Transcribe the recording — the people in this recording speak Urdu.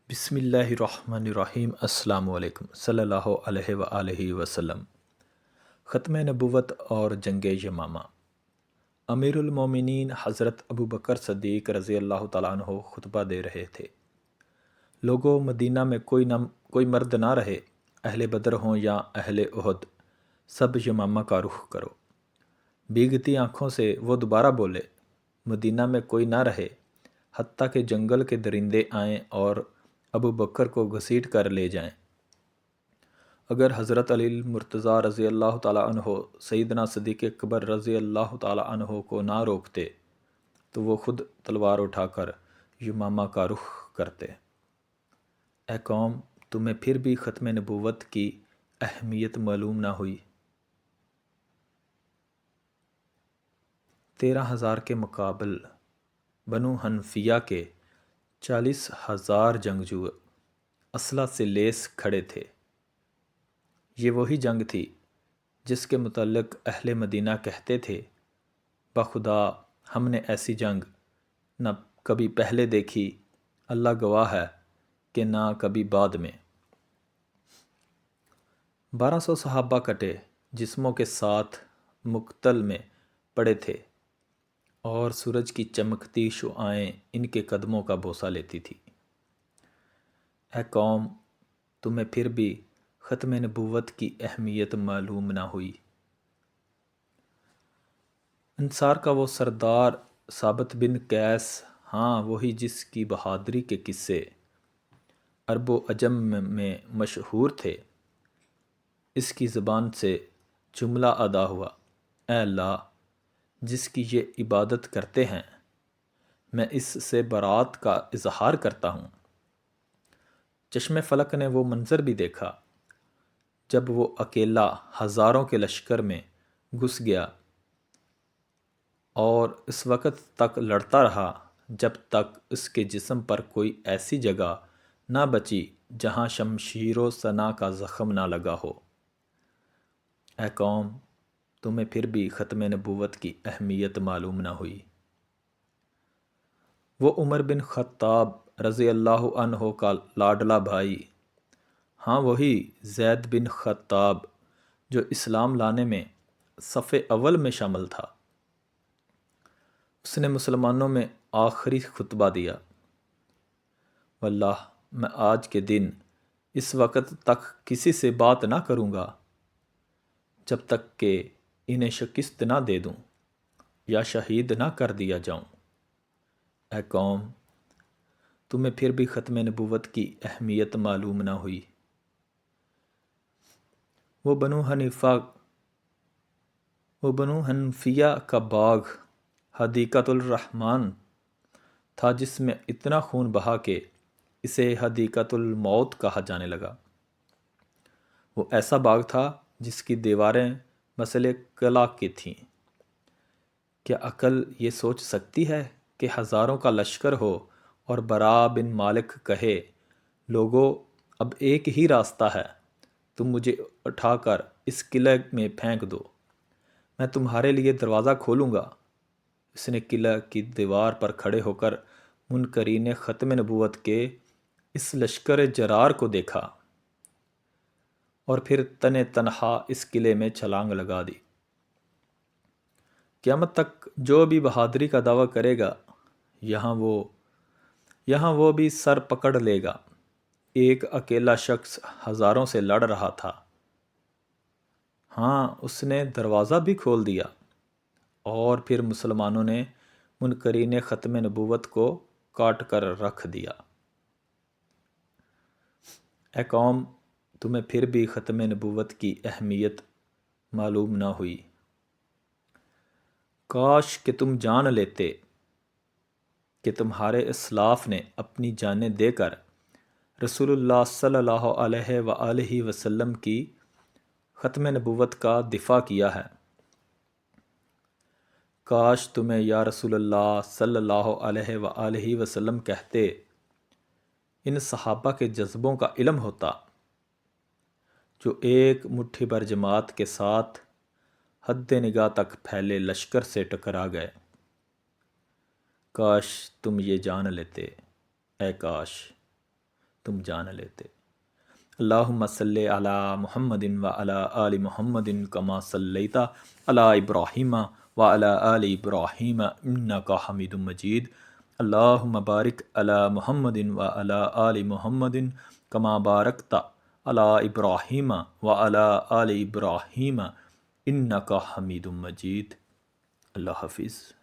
بسم اللہ الرحمن الرحیم۔ السلام علیکم صلی اللہ علیہ وآلہ وسلم۔ ختم نبوت اور جنگ یمامہ۔ امیر المومنین حضرت ابو بکر صدیق رضی اللہ تعالیٰ عنہ خطبہ دے رہے تھے۔ لوگوں، مدینہ میں کوئی مرد نہ رہے، اہل بدر ہوں یا اہل احد، سب یمامہ کا رخ کرو۔ بھیگتی آنکھوں سے وہ دوبارہ بولے، مدینہ میں کوئی نہ رہے حتیٰ کہ جنگل کے درندے آئیں اور ابو بکر کو گھسیٹ کر لے جائیں۔ اگر حضرت علی المرتضیٰ رضی اللہ تعالیٰ عنہ سیدنا صدیق اکبر رضی اللہ تعالیٰ عنہ کو نہ روکتے تو وہ خود تلوار اٹھا کر یمامہ کا رخ کرتے۔ اے قوم، تمہیں پھر بھی ختم نبوت کی اہمیت معلوم نہ ہوئی؟ 13,000 کے مقابل بنو حنفیہ کے 40,000 جنگجو اسلحہ سے لیس کھڑے تھے۔ یہ وہی جنگ تھی جس کے متعلق اہل مدینہ کہتے تھے، بخدا ہم نے ایسی جنگ نہ کبھی پہلے دیکھی، اللہ گواہ ہے کہ نہ کبھی بعد میں۔ 1200 صحابہ کٹے جسموں کے ساتھ مقتل میں پڑے تھے اور سورج کی چمکتی شعاعیں ان کے قدموں کا بوسہ لیتی تھی۔ اے قوم، تمہیں پھر بھی ختم نبوت کی اہمیت معلوم نہ ہوئی؟ انصار کا وہ سردار ثابت بن قیس، ہاں وہی جس کی بہادری کے قصے عرب و عجم میں مشہور تھے، اس کی زبان سے جملہ ادا ہوا، اے اللہ، جس کی یہ عبادت کرتے ہیں میں اس سے برات کا اظہار کرتا ہوں۔ چشم فلک نے وہ منظر بھی دیکھا جب وہ اکیلا ہزاروں کے لشکر میں گھس گیا اور اس وقت تک لڑتا رہا جب تک اس کے جسم پر کوئی ایسی جگہ نہ بچی جہاں شمشیر و سنا کا زخم نہ لگا ہو۔ اے قوم، تمہیں پھر بھی ختم نبوت کی اہمیت معلوم نہ ہوئی؟ وہ عمر بن خطاب رضی اللہ عنہ کا لاڈلا بھائی، ہاں وہی زید بن خطاب جو اسلام لانے میں صف اول میں شامل تھا، اس نے مسلمانوں میں آخری خطبہ دیا، واللہ میں آج کے دن اس وقت تک کسی سے بات نہ کروں گا جب تک کہ انہیں شکست نہ دے دوں یا شہید نہ کر دیا جاؤں۔ اے قوم، تمہیں پھر بھی ختم نبوت کی اہمیت معلوم نہ ہوئی؟ وہ بنو حنفیہ کا باغ حدیقۃ الرحمن تھا جس میں اتنا خون بہا کہ اسے حدیقۃ الموت کہا جانے لگا۔ وہ ایسا باغ تھا جس کی دیواریں مسئلہ کلا کی تھیں۔ کیا عقل یہ سوچ سکتی ہے کہ ہزاروں کا لشکر ہو اور برا بن مالک کہے، لوگو اب ایک ہی راستہ ہے، تم مجھے اٹھا کر اس قلعے میں پھینک دو، میں تمہارے لیے دروازہ کھولوں گا۔ اس نے قلعہ کی دیوار پر کھڑے ہو کر منکرین ختم نبوت کے اس لشکر جرار کو دیکھا اور پھر تنہا اس قلعے میں چھلانگ لگا دی۔ قیامت تک جو بھی بہادری کا دعویٰ کرے گا، یہاں وہ بھی سر پکڑ لے گا۔ ایک اکیلا شخص ہزاروں سے لڑ رہا تھا، ہاں اس نے دروازہ بھی کھول دیا، اور پھر مسلمانوں نے منکرین ختم نبوت کو کاٹ کر رکھ دیا۔ اے قوم، تمہیں پھر بھی ختم نبوت کی اہمیت معلوم نہ ہوئی؟ کاش کہ تم جان لیتے کہ تمہارے اسلاف نے اپنی جانیں دے کر رسول اللہ صلی اللہ علیہ وآلہ وسلم کی ختم نبوت کا دفاع کیا ہے۔ کاش تمہیں یا رسول اللہ صلی اللہ علیہ وآلہ وسلم کہتے ان صحابہ کے جذبوں کا علم ہوتا جو ایک مٹھی بھر جماعت کے ساتھ حد نگاہ تک پھیلے لشکر سے ٹکرا گئے۔ کاش تم یہ جان لیتے، اے کاش تم جان لیتے۔ اللہم صلی علی محمد و علی آل محمد کما صلیت علی ابراہیم و علی آل ابراہیم انک حمید مجید۔ اللہم بارک علی محمد و علی آل محمد کما بارکت علی ابراہیم و علی آل ابراہیم انک حمید مجید۔ اللہ حافظ۔